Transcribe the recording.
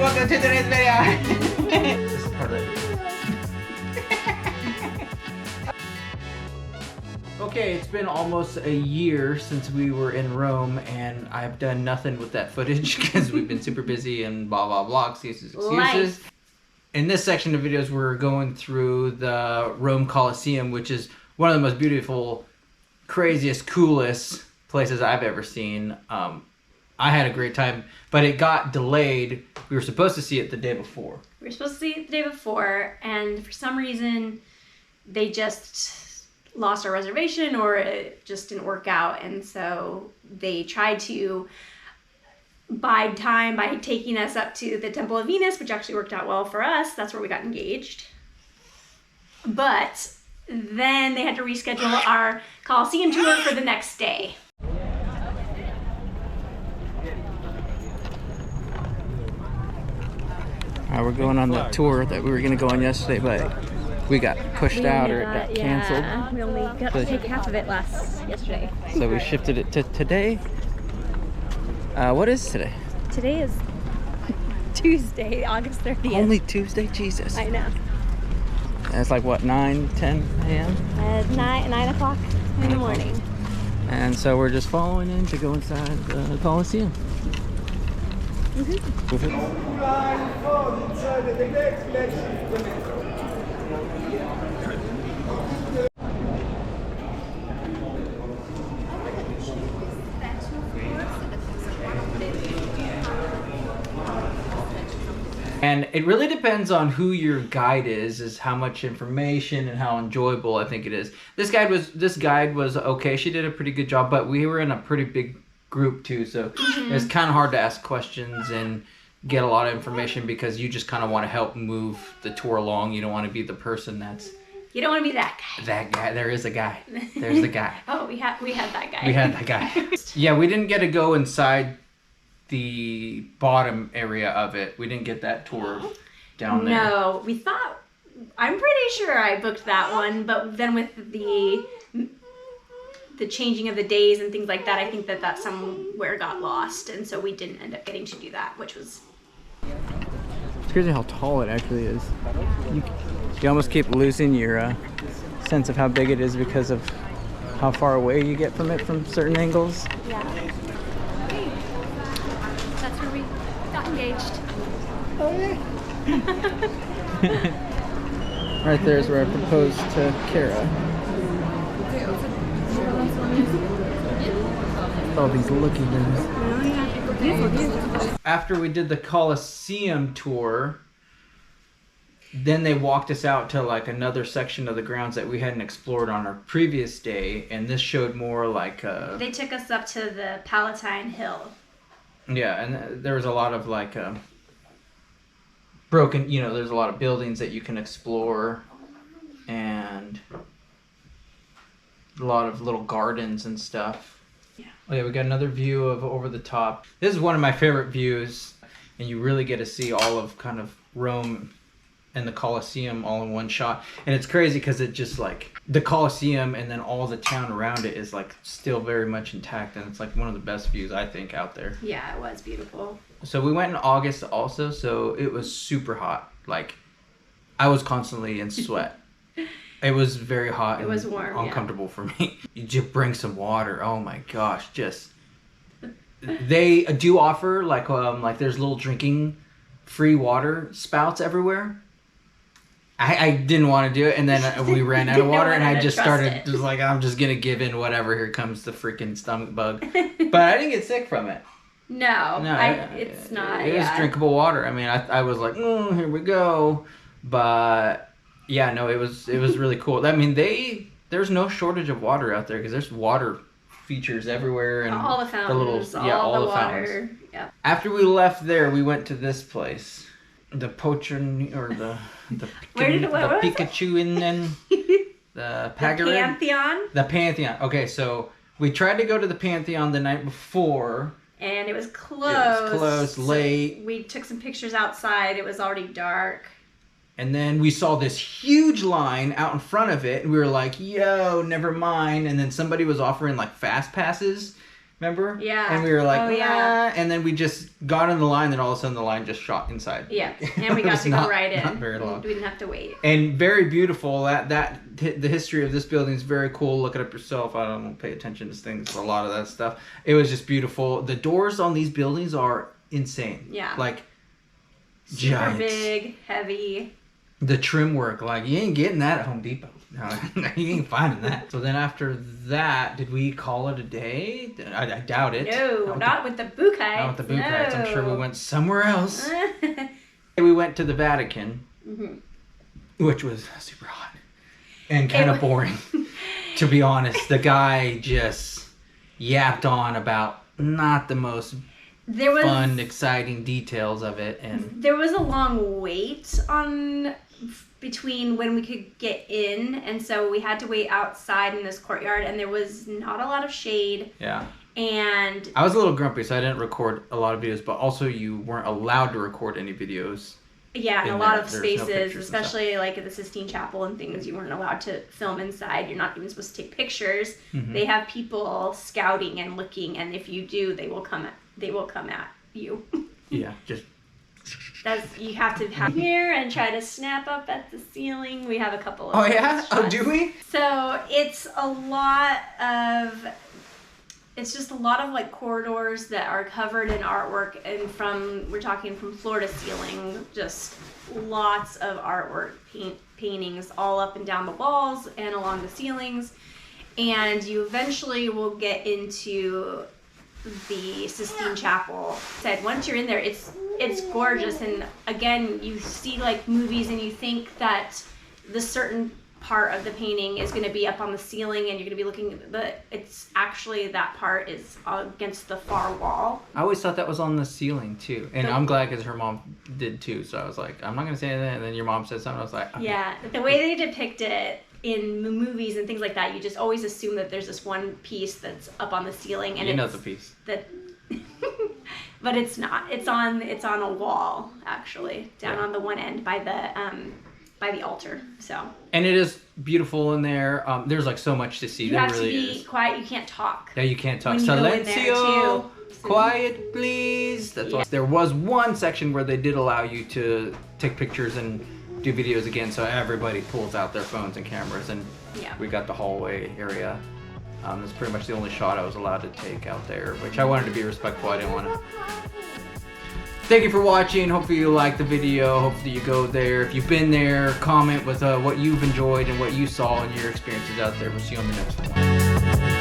welcome to today's video. This is part of it. Okay, it's been almost a year since we were in Rome, and I've done nothing with that footage because we've been super busy and blah blah blah, excuses. Life. In this section of videos, we're going through the Rome Colosseum, which is one of the most beautiful, craziest, coolest places I've ever seen. I had a great time, but it got delayed. We were supposed to see it the day before. We were supposed to see it the day before, and for some reason, they just lost our reservation, or it just didn't work out, and so they tried to buy time by taking us up to the Temple of Venus, which actually worked out well for us. That's where we got engaged. But then they had to reschedule our Colosseum tour for the next day. We're going on that tour that we were going to go on yesterday, but we got pushed out or it got canceled. Yeah, we only got to take half of it yesterday. So we shifted it to today. What is today? Today is Tuesday, August 30th. Only Tuesday? Jesus. I know. And it's like what, 9, 10 a.m.? 9 o'clock in the morning. And so we're just following in to go inside the Colosseum. And it really depends on who your guide is how much information and how enjoyable I think it is. This guide was okay. She did a pretty good job, but we were in a pretty big group too, so it's kind of hard to ask questions and get a lot of information because you just kind of want to help move the tour along. You don't want to be the person that's... You don't want to be that guy. That guy. There is a guy. There's the guy. Oh, we had that guy. We had that guy. Yeah, we didn't get to go inside the bottom area of it. We didn't get that tour down there. No, we thought... I'm pretty sure I booked that one, but then with the changing of the days and things like that, I think that somewhere got lost, and so we didn't end up getting to do that, which was... It's crazy how tall it actually is. You almost keep losing your sense of how big it is because of how far away you get from it from certain angles. Yeah. Hey, that's where we got engaged. Oh yeah. Right there is where I proposed to Kara. All these looky loos. After we did the Colosseum tour, then they walked us out to like another section of the grounds that we hadn't explored on our previous day, and this showed more like they took us up to the Palatine Hill. Yeah, and there was a lot of like broken, there's a lot of buildings that you can explore, and a lot of little gardens and stuff. Yeah. Oh yeah, we got another view of over the top. This is one of my favorite views, and you really get to see all of kind of Rome and the Colosseum all in one shot. And it's crazy because it just like the Colosseum and then all the town around it is like still very much intact, and it's like one of the best views I think out there. Yeah, it was beautiful. So we went in August also, so it was super hot. Like I was constantly in sweat. It was very hot. It was warm, uncomfortable for me. You just bring some water. Oh my gosh, just they do offer like there's little drinking free water spouts everywhere. I didn't want to do it, and then we ran out of water, and I just started just like, I'm just gonna give in, whatever. Here comes the freaking stomach bug. But I didn't get sick from it. No, it's not. It was drinkable water. I mean, I was like, here we go. But yeah, no, it was really cool. I mean, there's no shortage of water out there because there's water features everywhere, and all the fountains, all the water. Fountains. Yeah. After we left there, we went to this place, the Pochon or the Pikachu and then the Pantheon. The Pantheon. Okay, so we tried to go to the Pantheon the night before. And it was closed. So late. We took some pictures outside. It was already dark. And then we saw this huge line out in front of it, and we were like, yo, never mind. And then somebody was offering like fast passes Remember? Yeah. And we were like, oh, nah. yeah. And then we just got on the line, and all of a sudden the line just shot inside. Yeah, and we got to go right in. Not very long. We didn't have to wait. And very beautiful. The history of this building is very cool. Look it up yourself. I don't pay attention to things, a lot of that stuff. It was just beautiful. The doors on these buildings are insane. Yeah. Like, super giant. big, heavy. The trim work, like, you ain't getting that at Home Depot. No, you ain't finding that. So then after that, did we call it a day? I doubt it. No, not with the bukites. Not with the bukites. No. I'm sure we went somewhere else. We went to the Vatican, which was super hot and kind of boring. To be honest, the guy just yapped on about not the most fun, exciting details of it, and there was a long wait between when we could get in, and so we had to wait outside in this courtyard, and there was not a lot of shade. Yeah. And I was a little grumpy, so I didn't record a lot of videos, but also you weren't allowed to record any videos. Yeah, in a lot of There's spaces, no especially like at the Sistine Chapel and things, you weren't allowed to film inside. You're not even supposed to take pictures. They have people scouting and looking, and if you do, they will come at you. Yeah, just. You have to have here and try to snap up at the ceiling. We have a couple of. Oh yeah? shots. Oh, do we? So it's just a lot of like corridors that are covered in artwork, and we're talking from floor to ceiling, just lots of artwork, paintings all up and down the walls and along the ceilings. And you eventually will get into the Sistine Chapel. Said once you're in there, it's gorgeous, and again, you see like movies and you think that the certain part of the painting is going to be up on the ceiling and you're going to be looking, but it's actually that part is against the far wall. I always thought that was on the ceiling too, and I'm glad because her mom did too. So I was like, I'm not gonna say anything, and then your mom said something. I was like, okay. Yeah, the way they depict it in the movies and things like that, you just always assume that there's this one piece that's up on the ceiling, and the piece that. But it's not. It's on a wall actually, down on the one end by the altar. So. And it is beautiful in there. There's like so much to see. You there have really to be quiet. You can't talk. Yeah, you can't talk. When you go in there, Silencio. too. Quiet, please. That's why. There was one section where they did allow you to take pictures and do videos again, so everybody pulls out their phones and cameras, and we got the hallway area. That's pretty much the only shot I was allowed to take out there, which I wanted to be respectful. I didn't want to. Thank you for watching. Hopefully you liked the video. Hopefully you go there. If you've been there, comment with what you've enjoyed and what you saw and your experiences out there. We'll see you on the next one.